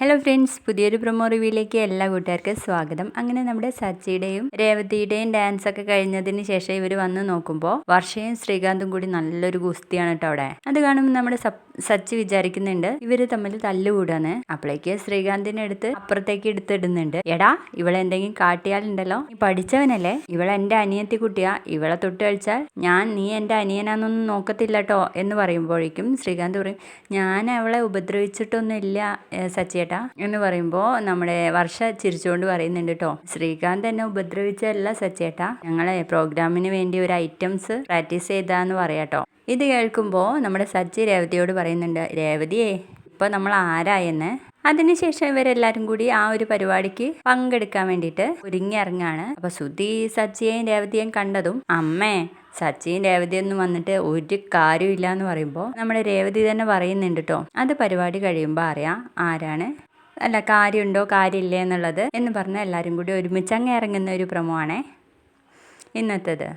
Hello friends, പുതിയൊരു promo റിവ്യൂയിലേക്ക് എല്ലാ കൂട്ടുകാർക്കും സ്വാഗതം. അങ്ങനെ നമ്മുടെ സച്ചിയുടെയും രേവതിയുടെയും ഡാൻസ് ഒക്കെ കഴിഞ്ഞതിന് ശേഷം ഇവർ വന്ന് നോക്കുമ്പോൾ വർഷയും ശ്രീകാന്തും കൂടി നല്ലൊരു ഗുസ്തിയാണ് കേട്ടോ അവിടെ. അത് കാണുമ്പോൾ നമ്മുടെ സച്ചി വിചാരിക്കുന്നുണ്ട് ഇവര് തമ്മിൽ തല്ലുകൂടാന്ന്. അപ്പോഴേക്ക് ശ്രീകാന്തിനെ എടുത്ത് അപ്പുറത്തേക്ക് എടുത്തിടുന്നുണ്ട്. എടാ, ഇവളെ എന്തെങ്കിലും കാട്ടിയാലുണ്ടല്ലോ, നീ പഠിച്ചവനല്ലേ, ഇവളെ എൻ്റെ അനിയത്തി കുട്ടിയാ, ഇവളെ തൊട്ട് കഴിച്ചാൽ നീ എൻ്റെ അനിയനാന്നൊന്നും നോക്കത്തില്ല കേട്ടോ എന്ന് പറയുമ്പോഴേക്കും ശ്രീകാന്ത് പറയും, ഞാൻ അവളെ ഉപദ്രവിച്ചിട്ടൊന്നുമില്ല സച്ചിയേട്ടാ എന്ന് പറയുമ്പോൾ നമ്മുടെ വർഷ ചിരിച്ചുകൊണ്ട് പറയുന്നുണ്ട് കേട്ടോ, ശ്രീകാന്ത് എന്നെ ഉപദ്രവിച്ചല്ല സച്ചേട്ടാ, ഞങ്ങളെ പ്രോഗ്രാമിന് വേണ്ടി ഒരു ഐറ്റംസ് പ്രാക്ടീസ് ചെയ്താന്ന് പറയാട്ടോ. ഇത് കേൾക്കുമ്പോൾ നമ്മുടെ സച്ചി രേവതിയോട് പറയുന്നുണ്ട്, രേവതിയേ ഇപ്പോൾ നമ്മൾ ആരായെന്ന്. അതിനുശേഷം ഇവരെല്ലാരും കൂടി ആ ഒരു പരിപാടിക്ക് പങ്കെടുക്കാൻ വേണ്ടിയിട്ട് ഒരുങ്ങിയിറങ്ങാണ്. അപ്പൊ സുധി സച്ചിയെയും രേവതിയെയും കണ്ടതും, അമ്മേ സച്ചിയും രേവതിയൊന്നും വന്നിട്ട് ഒരു കാര്യമില്ല എന്ന് പറയുമ്പോൾ നമ്മുടെ രേവതി തന്നെ പറയുന്നുണ്ട് കേട്ടോ, അത് പരിപാടി കഴിയുമ്പോൾ അറിയാം ആരാണ് കാര്യമുണ്ടോ കാര്യമില്ലേ എന്നുള്ളത് എന്ന് പറഞ്ഞാൽ എല്ലാവരും കൂടി ഒരുമിച്ച് അങ്ങ് ഇറങ്ങുന്ന ഒരു പ്രമോ ആണേ ഇന്നത്തേത്.